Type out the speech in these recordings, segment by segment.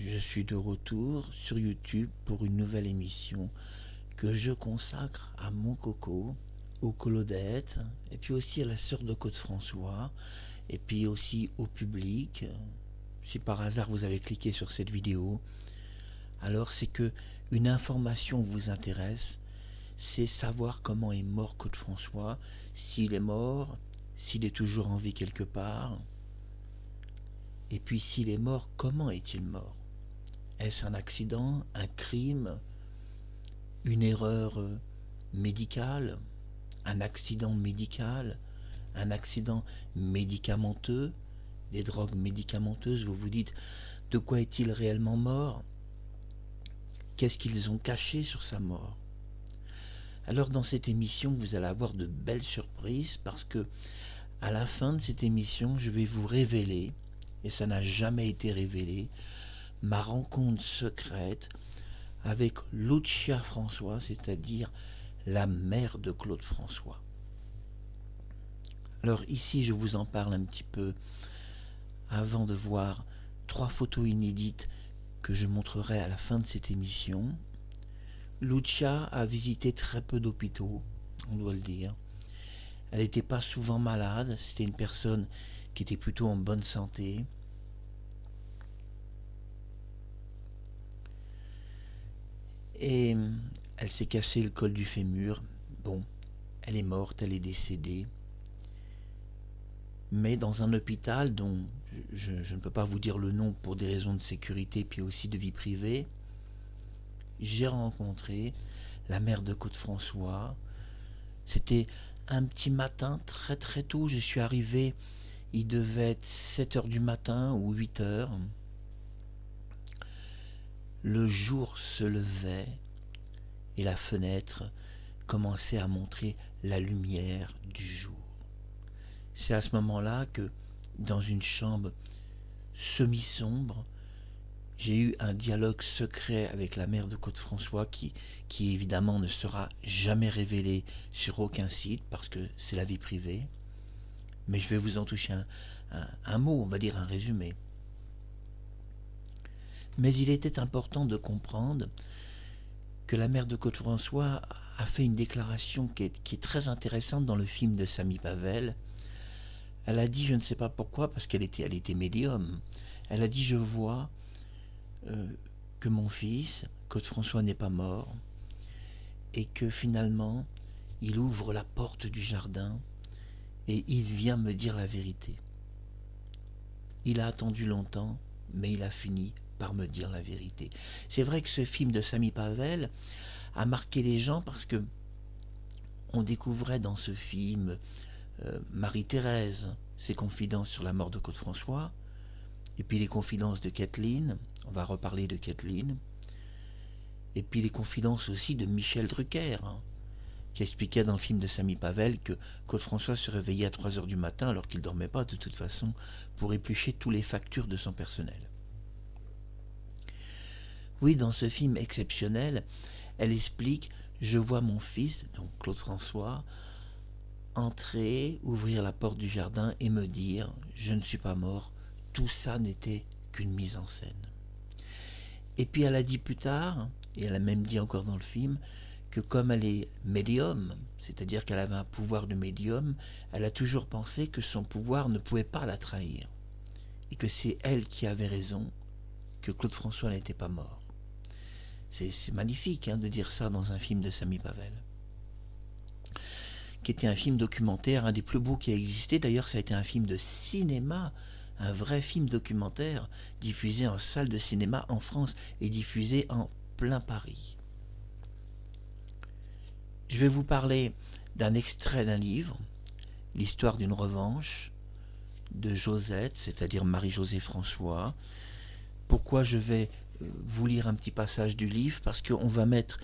Je suis de retour sur YouTube pour une nouvelle émission que je consacre à mon coco, aux Claudettes, et puis aussi à la sœur de Côte François, et puis aussi au public. Si par hasard vous avez cliqué sur cette vidéo, alors c'est que une information vous intéresse, c'est savoir comment est mort Côte François, s'il est mort, s'il est toujours en vie quelque part, et puis s'il est mort, comment est-il mort? Est-ce un accident, un crime, une erreur médicale, un accident médical, un accident médicamenteux, des drogues médicamenteuses? Vous vous dites, de quoi est-il réellement mort? Qu'est-ce qu'ils ont caché sur sa mort? Alors dans cette émission, vous allez avoir de belles surprises parce que à la fin de cette émission, je vais vous révéler, et ça n'a jamais été révélé, ma rencontre secrète avec Lucia François, c'est-à-dire la mère de Claude François. Alors ici, je vous en parle un petit peu avant de voir 3 photos inédites que je montrerai à la fin de cette émission. Lucia a visité très peu d'hôpitaux, on doit le dire. Elle n'était pas souvent malade, c'était une personne qui était plutôt en bonne santé. Et elle s'est cassé le col du fémur. Bon, elle est morte, elle est décédée. Mais dans un hôpital dont je ne peux pas vous dire le nom pour des raisons de sécurité puis aussi de vie privée, j'ai rencontré la mère de Côte François. C'était un petit matin, très très tôt, je suis arrivé, il devait être 7h du matin ou 8h. Le jour se levait et la fenêtre commençait à montrer la lumière du jour. C'est à ce moment-là que, dans une chambre semi-sombre, j'ai eu un dialogue secret avec la mère de Côte François qui évidemment ne sera jamais révélé sur aucun site parce que c'est la vie privée. Mais je vais vous en toucher un mot, on va dire un résumé. Mais il était important de comprendre que la mère de Côte François a fait une déclaration qui est très intéressante dans le film de Samy Pavel. Elle a dit, je ne sais pas pourquoi, parce qu'elle était médium, elle a dit, je vois que mon fils, Côte François, n'est pas mort, et que finalement, il ouvre la porte du jardin, et il vient me dire la vérité. Il a attendu longtemps, mais il a fini par me dire la vérité. C'est vrai que ce film de Samy Pavel a marqué les gens parce que on découvrait dans ce film Marie-Thérèse, ses confidences sur la mort de Côte François, et puis les confidences de Kathleen, on va reparler de Kathleen, et puis les confidences aussi de Michel Drucker, qui expliquait dans le film de Samy Pavel que Côte François se réveillait à 3h du matin alors qu'il ne dormait pas de toute façon pour éplucher toutes les factures de son personnel. Oui, dans ce film exceptionnel, elle explique « Je vois mon fils, donc Claude François, entrer, ouvrir la porte du jardin et me dire « Je ne suis pas mort, tout ça n'était qu'une mise en scène. » Et puis elle a dit plus tard, et elle a même dit encore dans le film, que comme elle est médium, c'est-à-dire qu'elle avait un pouvoir de médium, elle a toujours pensé que son pouvoir ne pouvait pas la trahir. Et que c'est elle qui avait raison, que Claude François n'était pas mort. C'est magnifique de dire ça dans un film de Samy Pavel, qui était un film documentaire, un des plus beaux qui a existé. D'ailleurs, ça a été un film de cinéma, un vrai film documentaire, diffusé en salle de cinéma en France et diffusé en plein Paris. Je vais vous parler d'un extrait d'un livre, L'histoire d'une revanche, de Josette, c'est-à-dire Marie-Josée François. Pourquoi je vais vous lire un petit passage du livre? Parce qu'on va mettre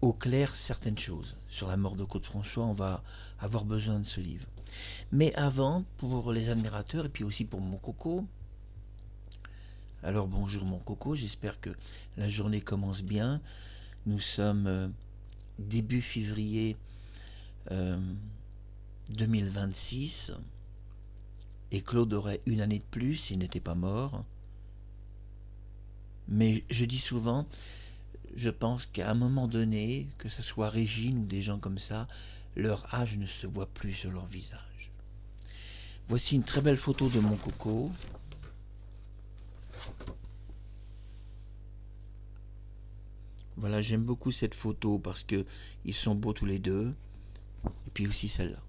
au clair certaines choses. Sur la mort de Côte François, on va avoir besoin de ce livre. Mais avant, pour les admirateurs et puis aussi pour mon coco, alors bonjour mon coco, j'espère que la journée commence bien. Nous sommes début février 2026 et Claude aurait une année de plus s'il n'était pas mort. Mais je dis souvent, je pense qu'à un moment donné, que ce soit Régine ou des gens comme ça, leur âge ne se voit plus sur leur visage. Voici une très belle photo de mon coco. Voilà, j'aime beaucoup cette photo parce que ils sont beaux tous les deux. Et puis aussi celle-là.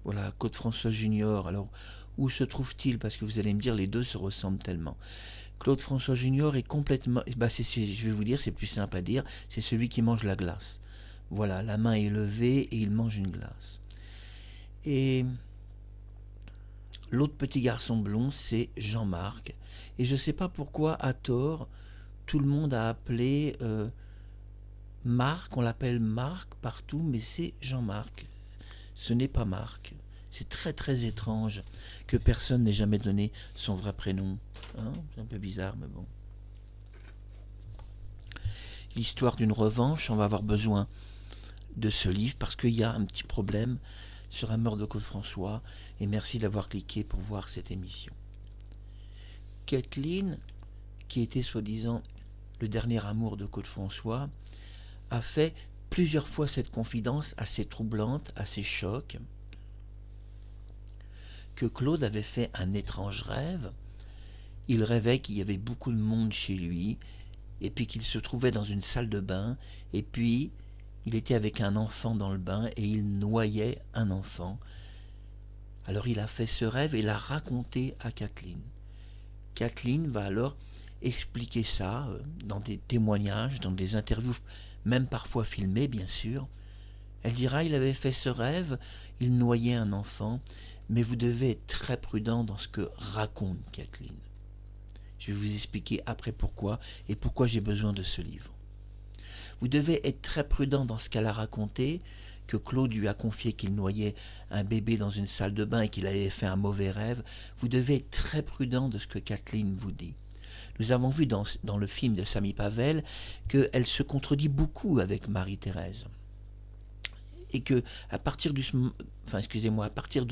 Voilà, Claude François Junior. Alors, où se trouve-t-il? Parce que vous allez me dire, les deux se ressemblent tellement. Claude François Junior est complètement... je vais vous dire, c'est plus simple à dire, c'est celui qui mange la glace. Voilà, la main est levée et il mange une glace. Et l'autre petit garçon blond, c'est Jean-Marc. Et je ne sais pas pourquoi, à tort, tout le monde a appelé Marc, on l'appelle Marc partout, mais c'est Jean-Marc. Ce n'est pas Marc. C'est très très étrange que personne n'ait jamais donné son vrai prénom. Hein, c'est un peu bizarre, mais bon. L'histoire d'une revanche, on va avoir besoin de ce livre parce qu'il y a un petit problème sur la mort de Claude François. Et merci d'avoir cliqué pour voir cette émission. Kathleen, qui était soi-disant le dernier amour de Claude François, a fait plusieurs fois cette confidence assez troublante, assez choc, que Claude avait fait un étrange rêve. Il rêvait qu'il y avait beaucoup de monde chez lui, et puis qu'il se trouvait dans une salle de bain, et puis il était avec un enfant dans le bain, et il noyait un enfant. Alors il a fait ce rêve et l'a raconté à Kathleen. Kathleen va alors expliquer ça dans des témoignages, dans des interviews, même parfois filmées bien sûr. Elle dira, il avait fait ce rêve, il noyait un enfant, mais vous devez être très prudent dans ce que raconte Kathleen. Je vais vous expliquer après pourquoi et pourquoi j'ai besoin de ce livre. Vous devez être très prudent dans ce qu'elle a raconté, que Claude lui a confié qu'il noyait un bébé dans une salle de bain et qu'il avait fait un mauvais rêve. Vous devez être très prudent de ce que Kathleen vous dit. Nous avons vu dans le film de Samy Pavel qu'elle se contredit beaucoup avec Marie-Thérèse. Et que à partir de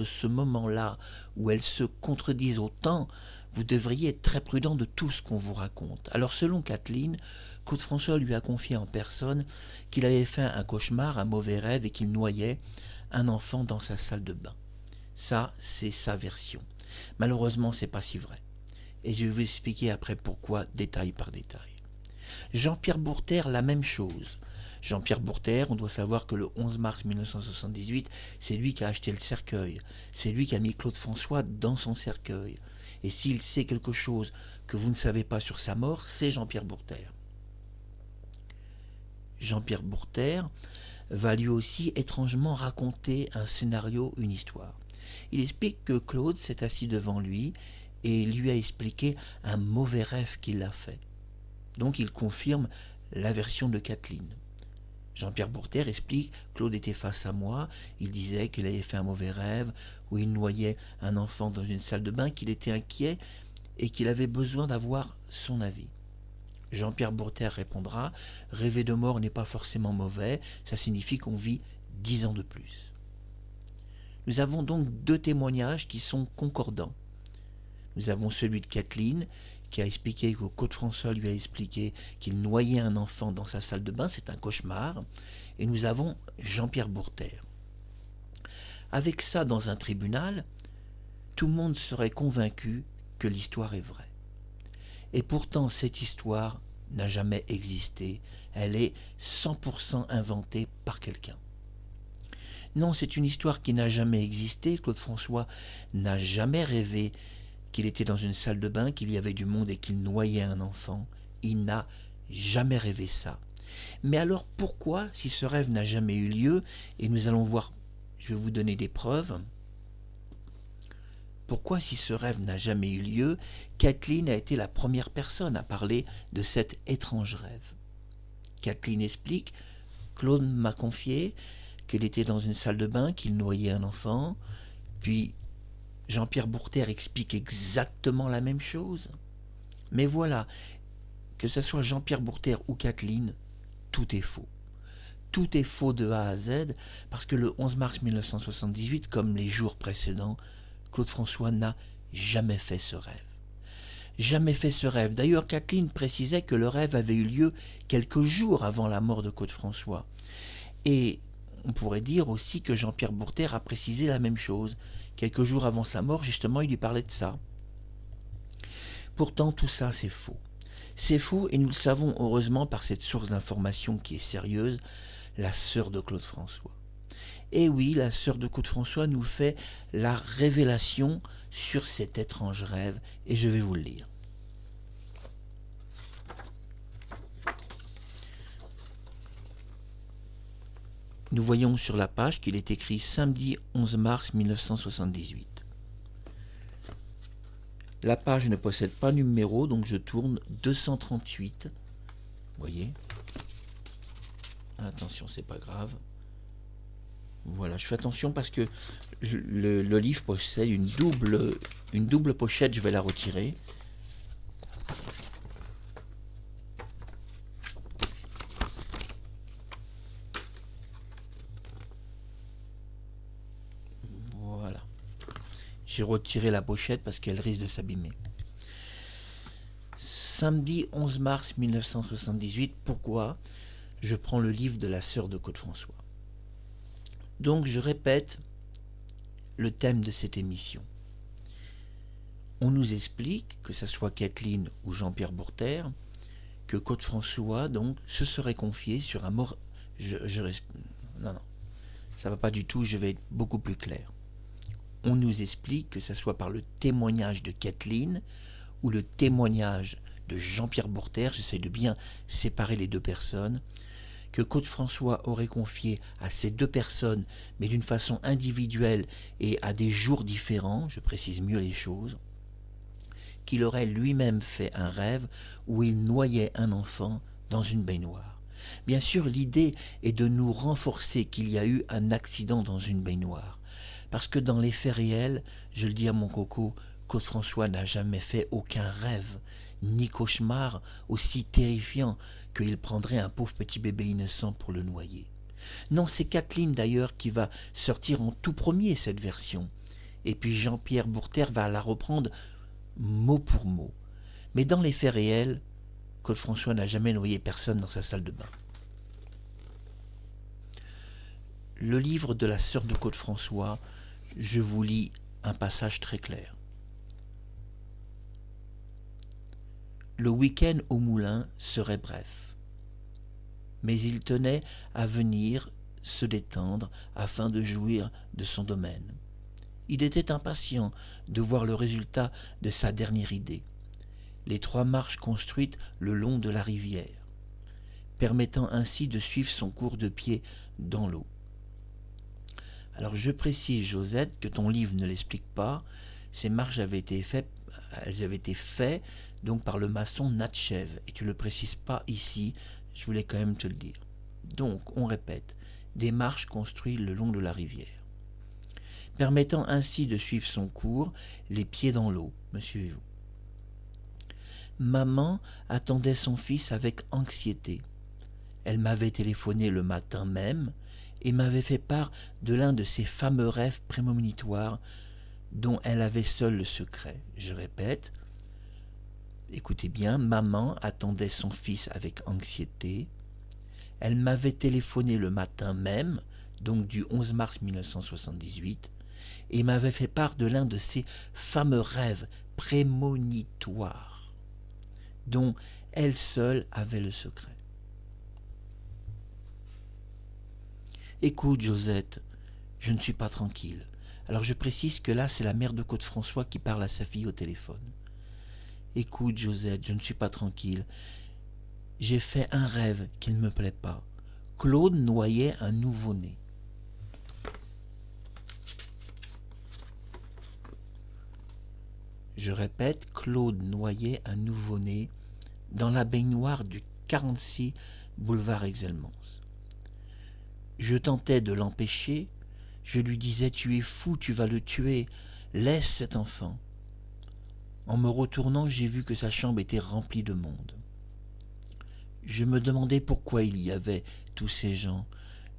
ce moment-là où elles se contredisent autant, vous devriez être très prudent de tout ce qu'on vous raconte. Alors selon Kathleen, Claude François lui a confié en personne qu'il avait fait un cauchemar, un mauvais rêve et qu'il noyait un enfant dans sa salle de bain. Ça, c'est sa version. Malheureusement, c'est pas si vrai. Et je vais vous expliquer après pourquoi, détail par détail. Jean-Pierre Bourter, la même chose. Jean-Pierre Bourter, on doit savoir que le 11 mars 1978, c'est lui qui a acheté le cercueil. C'est lui qui a mis Claude François dans son cercueil. Et s'il sait quelque chose que vous ne savez pas sur sa mort, c'est Jean-Pierre Bourter. Jean-Pierre Bourter va lui aussi étrangement raconter un scénario, une histoire. Il explique que Claude s'est assis devant lui et lui a expliqué un mauvais rêve qu'il a fait. Donc il confirme la version de Kathleen. Jean-Pierre Bourter explique « Claude était face à moi, il disait qu'il avait fait un mauvais rêve, où il noyait un enfant dans une salle de bain, qu'il était inquiet et qu'il avait besoin d'avoir son avis. » Jean-Pierre Bourter répondra « Rêver de mort n'est pas forcément mauvais, ça signifie qu'on vit 10 ans de plus. » Nous avons donc deux témoignages qui sont concordants. Nous avons celui de Kathleen, qui a expliqué que Claude François lui a expliqué qu'il noyait un enfant dans sa salle de bain, c'est un cauchemar. Et nous avons Jean-Pierre Bourter. Avec ça dans un tribunal, tout le monde serait convaincu que l'histoire est vraie. Et pourtant, cette histoire n'a jamais existé. Elle est 100% inventée par quelqu'un. Non, c'est une histoire qui n'a jamais existé. Claude François n'a jamais rêvé qu'il était dans une salle de bain, qu'il y avait du monde et qu'il noyait un enfant. Il n'a jamais rêvé ça. Mais alors pourquoi, si ce rêve n'a jamais eu lieu, et nous allons voir, je vais vous donner des preuves, pourquoi, si ce rêve n'a jamais eu lieu, Kathleen a été la première personne à parler de cet étrange rêve? Kathleen explique, Claude m'a confié qu'il était dans une salle de bain, qu'il noyait un enfant, puis Jean-Pierre Bourter explique exactement la même chose. Mais voilà, que ce soit Jean-Pierre Bourter ou Kathleen, tout est faux. Tout est faux de A à Z, parce que le 11 mars 1978, comme les jours précédents, Claude François n'a jamais fait ce rêve. jamais fait ce rêve. D'ailleurs, Kathleen précisait que le rêve avait eu lieu quelques jours avant la mort de Claude François. Et on pourrait dire aussi que Jean-Pierre Bourter a précisé la même chose. Quelques jours avant sa mort, justement, il lui parlait de ça. Pourtant, tout ça, c'est faux. C'est faux et nous le savons heureusement par cette source d'information qui est sérieuse, la sœur de Claude François. Et oui, la sœur de Claude François nous fait la révélation sur cet étrange rêve et je vais vous le lire. Nous voyons sur la page qu'il est écrit samedi 11 mars 1978. La page ne possède pas de numéro, donc je tourne 238. Vous voyez ? Attention, c'est pas grave. Voilà, je fais attention parce que le livre possède une double pochette, je vais la retirer. Voilà. J'ai retiré la pochette parce qu'elle risque de s'abîmer. Samedi 11 mars 1978, pourquoi je prends le livre de la sœur de Claude François? Donc je répète le thème de cette émission. On nous explique, que ce soit Kathleen ou Jean-Pierre Bourter, que Claude François donc se serait confié sur un mort. Non, ça va pas du tout, je vais être beaucoup plus clair. On nous explique que ce soit par le témoignage de Kathleen ou le témoignage de Jean-Pierre Bourter, j'essaie de bien séparer les deux personnes, que Claude François aurait confié à ces deux personnes, mais d'une façon individuelle et à des jours différents, je précise mieux les choses, qu'il aurait lui-même fait un rêve où il noyait un enfant dans une baignoire. Bien sûr, l'idée est de nous renforcer qu'il y a eu un accident dans une baignoire. Parce que dans les faits réels, je le dis à mon coco, Claude François n'a jamais fait aucun rêve, ni cauchemar aussi terrifiant qu'il prendrait un pauvre petit bébé innocent pour le noyer. Non, c'est Kathleen d'ailleurs qui va sortir en tout premier cette version. Et puis Jean-Pierre Bourter va la reprendre mot pour mot. Mais dans les faits réels, Claude François n'a jamais noyé personne dans sa salle de bain. Le livre de la sœur de Claude François, je vous lis un passage très clair. Le week-end au moulin serait bref, mais il tenait à venir se détendre afin de jouir de son domaine. Il était impatient de voir le résultat de sa dernière idée, les 3 marches construites le long de la rivière, permettant ainsi de suivre son cours de pied dans l'eau. Alors je précise, Josette, que ton livre ne l'explique pas. Ces marches avaient été faites donc par le maçon Natchev, et tu ne le précises pas ici, je voulais quand même te le dire. Donc, on répète, des marches construites le long de la rivière, permettant ainsi de suivre son cours, les pieds dans l'eau, me suivez-vous? Maman attendait son fils avec anxiété. Elle m'avait téléphoné le matin même, et m'avait fait part de l'un de ces fameux rêves prémonitoires dont elle avait seule le secret. Je répète, écoutez bien, maman attendait son fils avec anxiété. Elle m'avait téléphoné le matin même, donc du 11 mars 1978, et m'avait fait part de l'un de ces fameux rêves prémonitoires dont elle seule avait le secret. Écoute, Josette, je ne suis pas tranquille. Alors je précise que là, c'est la mère de Claude François qui parle à sa fille au téléphone. Écoute, Josette, je ne suis pas tranquille. J'ai fait un rêve qui ne me plaît pas. Claude noyait un nouveau-né. Je répète, Claude noyait un nouveau-né dans la baignoire du 46 boulevard Exelmans. Je tentais de l'empêcher, je lui disais « Tu es fou, tu vas le tuer, laisse cet enfant ». En me retournant, j'ai vu que sa chambre était remplie de monde. Je me demandais pourquoi il y avait tous ces gens.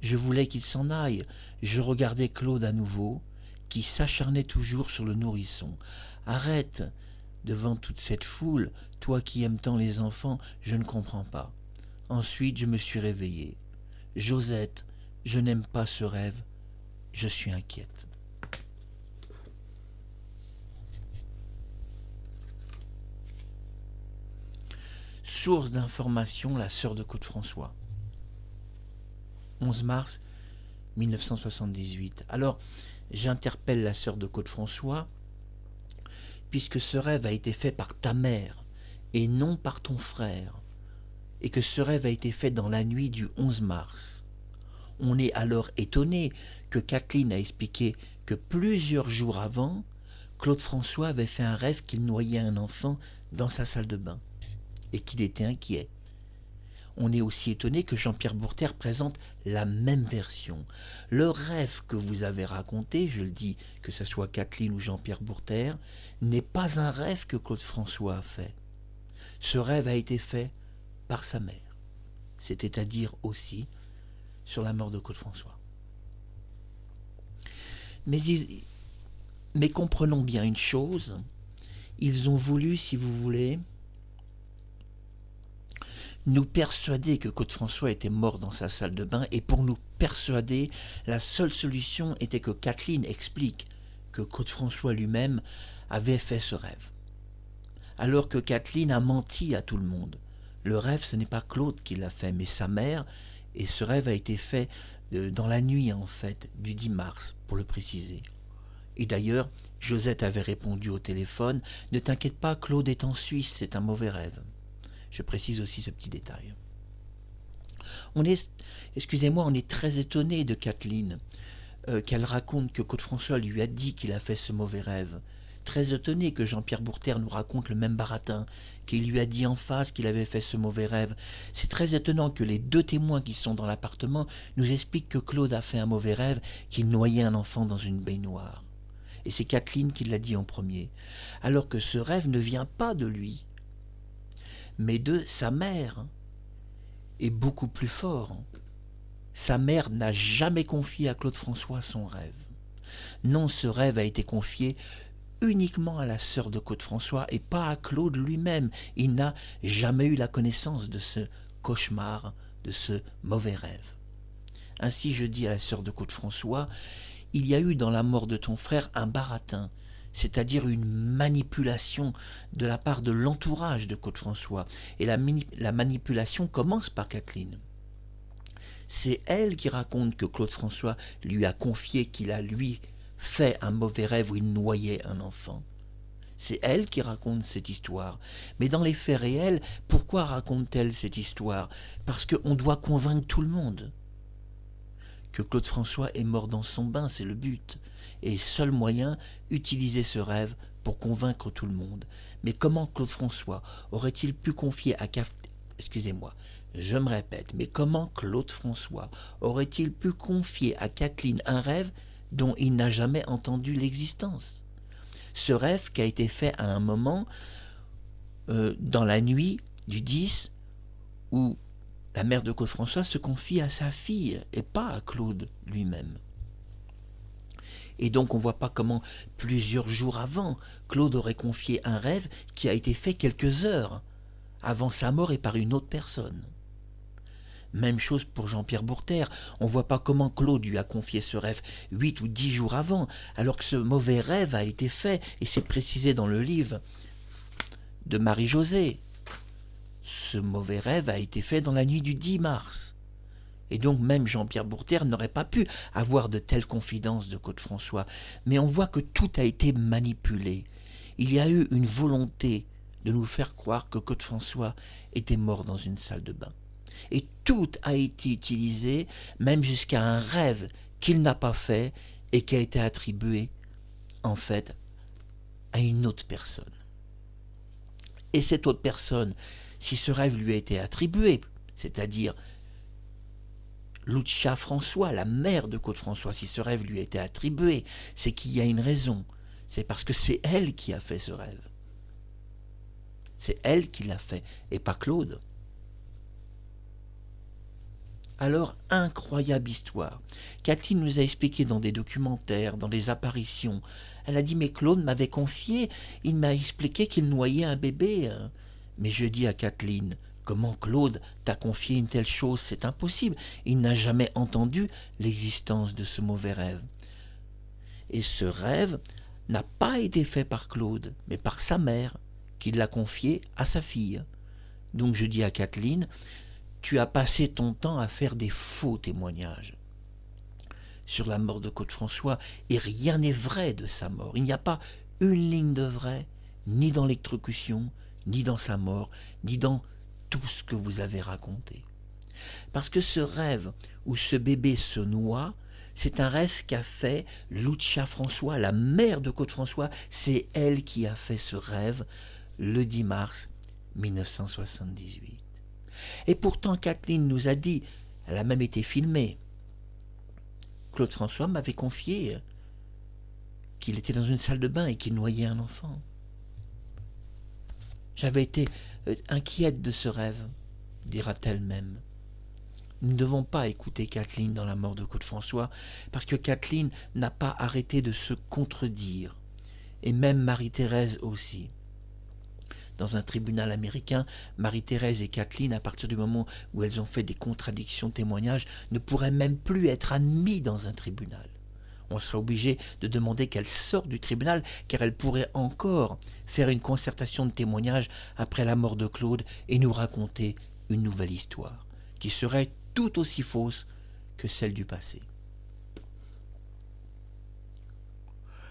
Je voulais qu'il s'en aille. Je regardais Claude à nouveau, qui s'acharnait toujours sur le nourrisson. « Arrête, devant toute cette foule, toi qui aimes tant les enfants, je ne comprends pas. Ensuite, je me suis réveillée. Josette, je n'aime pas ce rêve, je suis inquiète. Source d'information, la sœur de Claude-François. 11 mars 1978. Alors, j'interpelle la sœur de Claude-François, puisque ce rêve a été fait par ta mère, et non par ton frère, et que ce rêve a été fait dans la nuit du 11 mars. On est alors étonné que Kathleen a expliqué que plusieurs jours avant, Claude-François avait fait un rêve qu'il noyait un enfant dans sa salle de bain, et qu'il était inquiet. On est aussi étonné que Jean-Pierre Bourtère présente la même version. Le rêve que vous avez raconté, je le dis, que ce soit Kathleen ou Jean-Pierre Bourtère, n'est pas un rêve que Claude-François a fait. Ce rêve a été fait par sa mère. C'était à dire aussi sur la mort de Claude-François. Mais comprenons bien une chose, ils ont voulu, si vous voulez, nous persuader que Claude-François était mort dans sa salle de bain, et pour nous persuader, la seule solution était que Kathleen explique que Claude-François lui-même avait fait ce rêve. Alors que Kathleen a menti à tout le monde. Le rêve, ce n'est pas Claude qui l'a fait, mais sa mère, et ce rêve a été fait dans la nuit, en fait, du 10 mars, pour le préciser. Et d'ailleurs, Josette avait répondu au téléphone, « Ne t'inquiète pas, Claude est en Suisse, c'est un mauvais rêve. » Je précise aussi ce petit détail. On est très étonné de Kathleen, qu'elle raconte que Claude-François lui a dit qu'il a fait ce mauvais rêve. Très étonné que Jean-Pierre Bourtère nous raconte le même baratin, qu'il lui a dit en face qu'il avait fait ce mauvais rêve. C'est très étonnant que les deux témoins qui sont dans l'appartement nous expliquent que Claude a fait un mauvais rêve, qu'il noyait un enfant dans une baignoire. Et c'est Kathleen qui l'a dit en premier. Alors que ce rêve ne vient pas de lui, mais de sa mère, et beaucoup plus fort. Sa mère n'a jamais confié à Claude-François son rêve. Non, ce rêve a été confié uniquement à la sœur de Claude-François et pas à Claude lui-même. Il n'a jamais eu la connaissance de ce cauchemar, de ce mauvais rêve. Ainsi, je dis à la sœur de Claude-François, il y a eu dans la mort de ton frère un baratin, c'est-à-dire une manipulation de la part de l'entourage de Claude-François. Et la manipulation commence par Kathleen. C'est elle qui raconte que Claude-François lui a confié qu'il a, lui, fait un mauvais rêve où il noyait un enfant. C'est elle qui raconte cette histoire. Mais dans les faits réels, pourquoi raconte-t-elle cette histoire? Parce qu'on doit convaincre tout le monde. Que Claude-François est mort dans son bain, c'est le but. Et seul moyen, utiliser ce rêve pour convaincre tout le monde. Mais comment Claude-François aurait-il pu confier à je me répète, mais comment Claude-François aurait-il pu confier à Kathleen un rêve dont il n'a jamais entendu l'existence? Ce rêve qui a été fait à un moment, dans la nuit du 10, où la mère de Claude-François se confie à sa fille et pas à Claude lui-même. Et donc on ne voit pas comment, plusieurs jours avant, Claude aurait confié un rêve qui a été fait quelques heures avant sa mort et par une autre personne. Même chose pour Jean-Pierre Bourtère. On ne voit pas comment Claude lui a confié ce rêve 8 ou 10 jours avant, alors que ce mauvais rêve a été fait, et c'est précisé dans le livre de Marie-Josée. Ce mauvais rêve a été fait dans la nuit du 10 mars. Et donc même Jean-Pierre Bourtère n'aurait pas pu avoir de telles confidences de Claude-François. Mais on voit que tout a été manipulé. Il y a eu une volonté de nous faire croire que Claude-François était mort dans une salle de bain. Et tout a été utilisé, même jusqu'à un rêve qu'il n'a pas fait et qui a été attribué, en fait, à une autre personne. Et cette autre personne, si ce rêve lui a été attribué, c'est-à-dire Lucia François, la mère de Claude-François, si ce rêve lui a été attribué, c'est qu'il y a une raison. C'est parce que c'est elle qui a fait ce rêve. C'est elle qui l'a fait, et pas Claude. Alors, incroyable histoire. Kathleen nous a expliqué dans des documentaires, dans des apparitions, Elle a dit, mais Claude m'avait confié, il m'a expliqué qu'il noyait un bébé. Mais je dis à Kathleen, comment Claude t'a confié une telle chose? C'est impossible. Il n'a jamais entendu l'existence de ce mauvais rêve. Et ce rêve n'a pas été fait par Claude, mais par sa mère, qui l'a confié à sa fille. Donc je dis à Kathleen, tu as passé ton temps à faire des faux témoignages sur la mort de Claude François, et rien n'est vrai de sa mort. Il n'y a pas une ligne de vrai, ni dans l'électrocution, ni dans sa mort, ni dans tout ce que vous avez raconté. Parce que ce rêve où ce bébé se noie, c'est un rêve qu'a fait Lucia François, la mère de Claude François. C'est elle qui a fait ce rêve le 10 mars 1978. Et pourtant, Kathleen nous a dit, elle a même été filmée, Claude François m'avait confié qu'il était dans une salle de bain et qu'il noyait un enfant. J'avais été inquiète de ce rêve, dira-t-elle même. Nous ne devons pas écouter Kathleen dans la mort de Claude François, parce que Kathleen n'a pas arrêté de se contredire, et même Marie-Thérèse aussi. Dans un tribunal américain, Marie-Thérèse et Kathleen, à partir du moment où elles ont fait des contradictions de témoignages, ne pourraient même plus être admis dans un tribunal. On serait obligé de demander qu'elles sortent du tribunal, car elles pourraient encore faire une concertation de témoignages après la mort de Claude et nous raconter une nouvelle histoire, qui serait tout aussi fausse que celle du passé.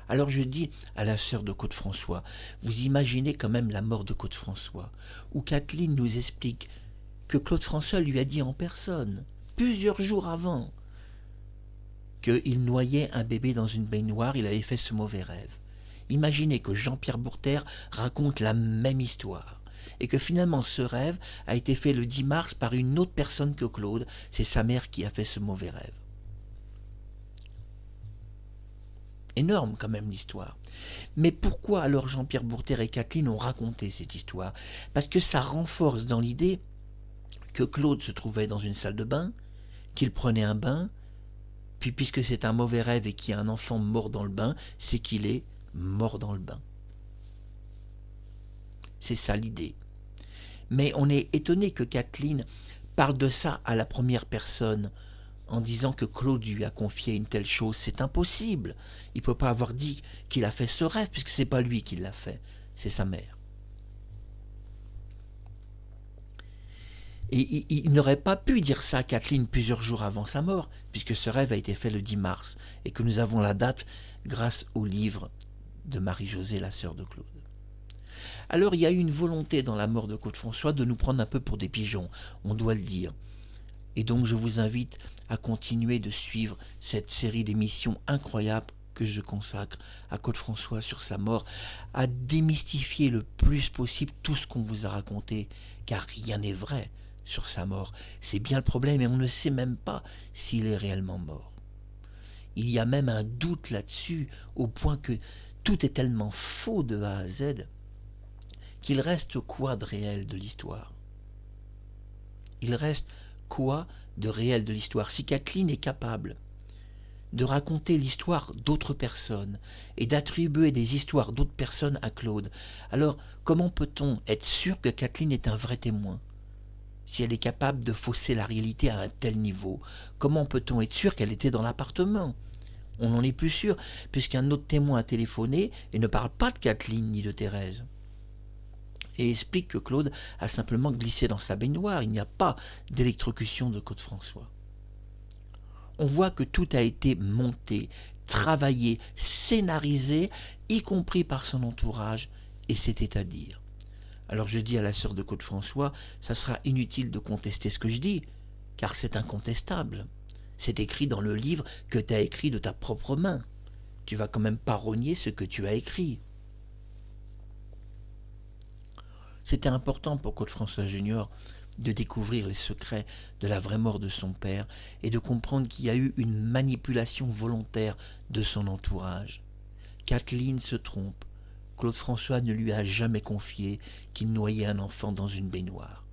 Alors je dis à la sœur de Claude François, vous imaginez quand même la mort de Claude François, où Kathleen nous explique que Claude François lui a dit en personne, plusieurs jours avant, qu'il noyait un bébé dans une baignoire, il avait fait ce mauvais rêve. Imaginez que Jean-Pierre Bourtère raconte la même histoire, et que finalement ce rêve a été fait le 10 mars par une autre personne que Claude, c'est sa mère qui a fait ce mauvais rêve. Énorme quand même l'histoire. Mais pourquoi alors Jean-Pierre Bourtère et Kathleen ont raconté cette histoire? Parce que ça renforce dans l'idée que Claude se trouvait dans une salle de bain, qu'il prenait un bain, puis puisque c'est un mauvais rêve et qu'il y a un enfant mort dans le bain, c'est qu'il est mort dans le bain. C'est ça l'idée. Mais on est étonné que Kathleen parle de ça à la première personne, en disant que Claude lui a confié une telle chose. C'est impossible. Il ne peut pas avoir dit qu'il a fait ce rêve, puisque ce n'est pas lui qui l'a fait, c'est sa mère. Et il n'aurait pas pu dire ça à Kathleen plusieurs jours avant sa mort, puisque ce rêve a été fait le 10 mars, et que nous avons la date grâce au livre de Marie-Josée, la sœur de Claude. Alors il y a eu une volonté dans la mort de Claude François de nous prendre un peu pour des pigeons, on doit le dire. Et donc je vous invite à continuer de suivre cette série d'émissions incroyables que je consacre à Claude François sur sa mort, à démystifier le plus possible tout ce qu'on vous a raconté, car rien n'est vrai sur sa mort. C'est bien le problème et on ne sait même pas s'il est réellement mort. Il y a même un doute là-dessus, au point que tout est tellement faux de A à Z, qu'il reste quoi de réel de l'histoire? Il reste quoi de réel de l'histoire? Si Kathleen est capable de raconter l'histoire d'autres personnes et d'attribuer des histoires d'autres personnes à Claude, alors comment peut-on être sûr que Kathleen est un vrai témoin? Si elle est capable de fausser la réalité à un tel niveau, comment peut-on être sûr qu'elle était dans l'appartement? On n'en est plus sûr, puisqu'un autre témoin a téléphoné et ne parle pas de Kathleen ni de Thérèse. Et explique que Claude a simplement glissé dans sa baignoire, il n'y a pas d'électrocution de Claude François. On voit que tout a été monté, travaillé, scénarisé, y compris par son entourage, et c'était à dire. Alors je dis à la sœur de Claude François, ça sera inutile de contester ce que je dis, car c'est incontestable. C'est écrit dans le livre que tu as écrit de ta propre main. Tu vas quand même pas rogner ce que tu as écrit. C'était important pour Claude François Junior de découvrir les secrets de la vraie mort de son père et de comprendre qu'il y a eu une manipulation volontaire de son entourage. Kathleen se trompe. Claude François ne lui a jamais confié qu'il noyait un enfant dans une baignoire.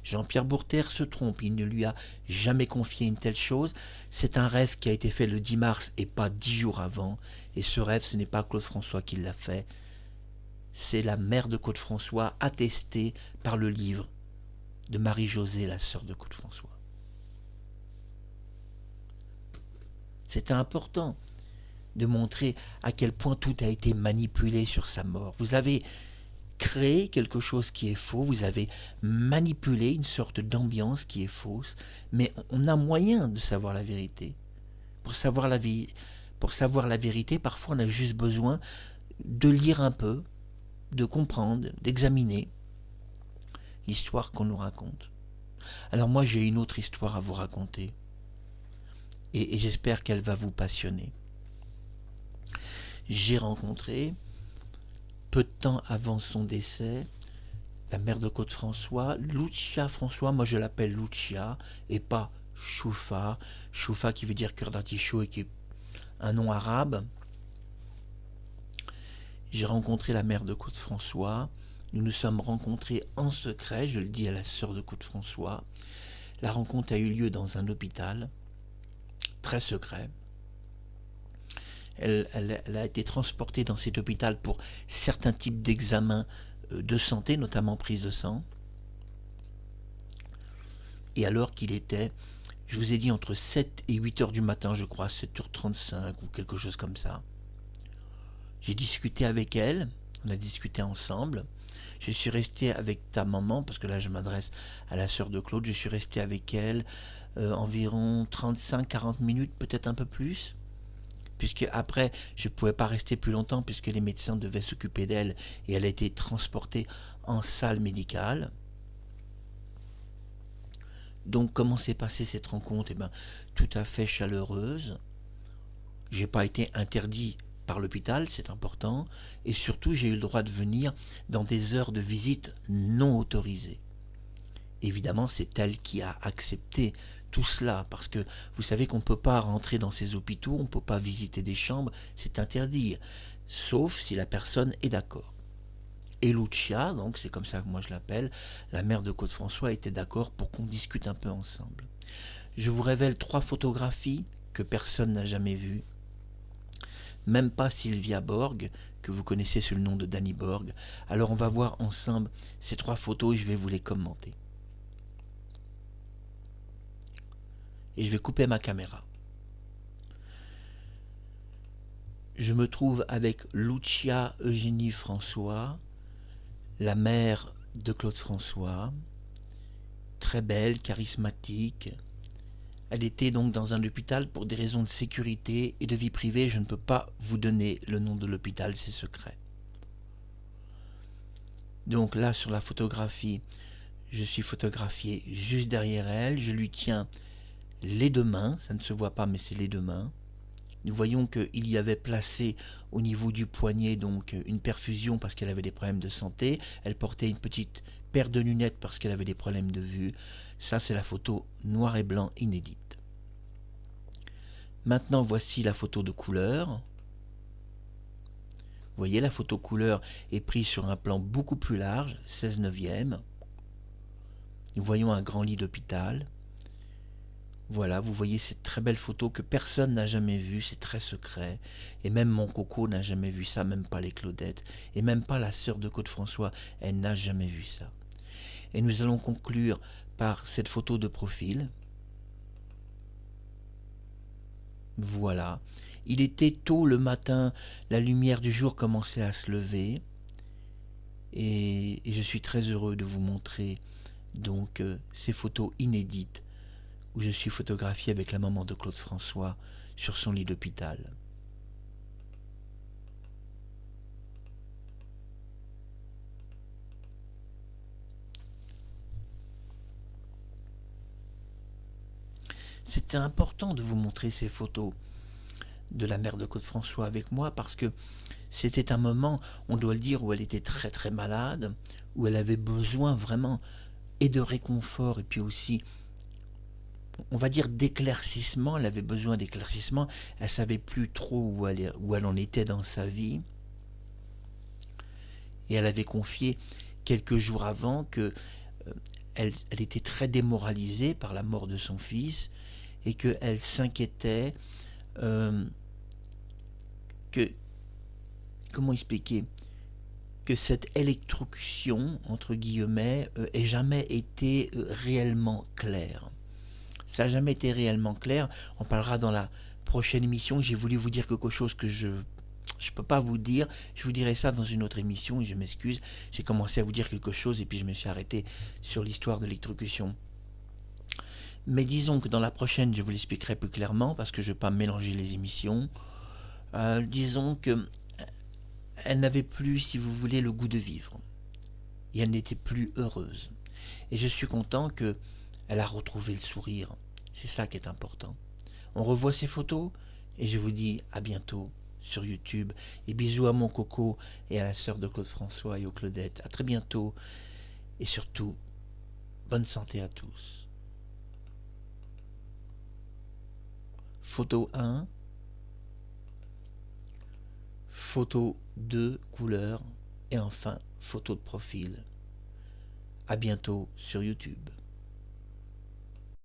Jean-Pierre Bourtère se trompe, il ne lui a jamais confié une telle chose. C'est un rêve qui a été fait le 10 mars et pas 10 jours avant. Et ce rêve, ce n'est pas Claude François qui l'a fait. C'est la mère de Claude François, attestée par le livre de Marie-Josée, la sœur de Claude François. C'était important de montrer à quel point tout a été manipulé sur sa mort. Vous avez créé quelque chose qui est faux, vous avez manipulé une sorte d'ambiance qui est fausse, mais on a moyen de savoir la vérité. Pour savoir la vérité, parfois on a juste besoin de lire un peu, de comprendre, d'examiner l'histoire qu'on nous raconte. Alors moi j'ai une autre histoire à vous raconter, et j'espère qu'elle va vous passionner. J'ai rencontré, peu de temps avant son décès, la mère de Claude François, Lucia François, moi je l'appelle Lucia, et pas Choufa, Choufa qui veut dire cœur d'artichaut et qui est un nom arabe. J'ai rencontré la mère de Claude François, nous nous sommes rencontrés en secret, je le dis à la sœur de Claude François. La rencontre a eu lieu dans un hôpital, très secret. Elle a été transportée dans cet hôpital pour certains types d'examens de santé, notamment prise de sang. Et alors qu'il était, je vous ai dit, entre 7 et 8 heures du matin, je crois, 7h35 ou quelque chose comme ça. J'ai discuté avec elle, on a discuté ensemble. Je suis resté avec ta maman, parce que là je m'adresse à la sœur de Claude, je suis resté avec elle environ 35-40 minutes, peut-être un peu plus. Puisque après, je ne pouvais pas rester plus longtemps, puisque les médecins devaient s'occuper d'elle, et elle a été transportée en salle médicale. Donc comment s'est passée cette rencontre? Tout à fait chaleureuse. J'ai pas été interdit par l'hôpital, c'est important, et surtout j'ai eu le droit de venir dans des heures de visite non autorisées. Évidemment, c'est elle qui a accepté tout cela, parce que vous savez qu'on ne peut pas rentrer dans ces hôpitaux, on ne peut pas visiter des chambres, c'est interdit, sauf si la personne est d'accord. Et Lucia, donc c'est comme ça que moi je l'appelle, la mère de Claude François, était d'accord pour qu'on discute un peu ensemble. Je vous révèle 3 photographies que personne n'a jamais vues, même pas Sylvia Borg, que vous connaissez sous le nom de Danny Borg. Alors on va voir ensemble ces 3 photos et je vais vous les commenter. Et je vais couper ma caméra. Je me trouve avec Lucia Eugénie François, la mère de Claude François, très belle, charismatique. Elle était donc dans un hôpital pour des raisons de sécurité et de vie privée. Je ne peux pas vous donner le nom de l'hôpital, c'est secret. Donc là, sur la photographie, je suis photographié juste derrière elle. Je lui tiens les 2 mains, ça ne se voit pas, mais c'est les 2 mains. Nous voyons qu'il y avait placé au niveau du poignet donc une perfusion parce qu'elle avait des problèmes de santé. Elle portait une petite paire de lunettes parce qu'elle avait des problèmes de vue. Ça, c'est la photo noir et blanc inédite. Maintenant, voici la photo de couleur. Vous voyez, la photo couleur est prise sur un plan beaucoup plus large, 16/9. Nous voyons un grand lit d'hôpital. Voilà, vous voyez cette très belle photo que personne n'a jamais vue, c'est très secret. Et même mon coco n'a jamais vu ça, même pas les Claudettes. Et même pas la sœur de Claude François, elle n'a jamais vu ça. Et nous allons conclure par cette photo de profil. Voilà. Il était tôt le matin, la lumière du jour commençait à se lever. Et je suis très heureux de vous montrer donc ces photos inédites où je suis photographié avec la maman de Claude François sur son lit d'hôpital. C'était important de vous montrer ces photos de la mère de Claude François avec moi parce que c'était un moment, on doit le dire, où elle était très très malade, où elle avait besoin vraiment et de réconfort et puis aussi, on va dire, d'éclaircissement. Elle avait besoin d'éclaircissement. Elle savait plus trop où elle en était dans sa vie. Et elle avait confié quelques jours avant que elle était très démoralisée par la mort de son fils et qu'elle s'inquiétait que, comment expliquer, que cette électrocution, entre guillemets, ait jamais été réellement claire. Ça n'a jamais été réellement clair. On parlera dans la prochaine émission. J'ai voulu vous dire quelque chose que je ne peux pas vous dire. Je vous dirai ça dans une autre émission et je m'excuse. J'ai commencé à vous dire quelque chose et puis je me suis arrêté sur l'histoire de l'électrocution. Mais disons que dans la prochaine, je vous l'expliquerai plus clairement parce que je ne vais pas mélanger les émissions. Disons que elle n'avait plus, si vous voulez, le goût de vivre. Et elle n'était plus heureuse. Et je suis content qu'elle a retrouvé le sourire. C'est ça qui est important. On revoit ces photos et je vous dis à bientôt sur YouTube. Et bisous à mon Coco et à la sœur de Claude François et aux Claudettes. À très bientôt. Et surtout, bonne santé à tous. Photo 1. Photo 2 couleur et enfin photo de profil. À bientôt sur YouTube.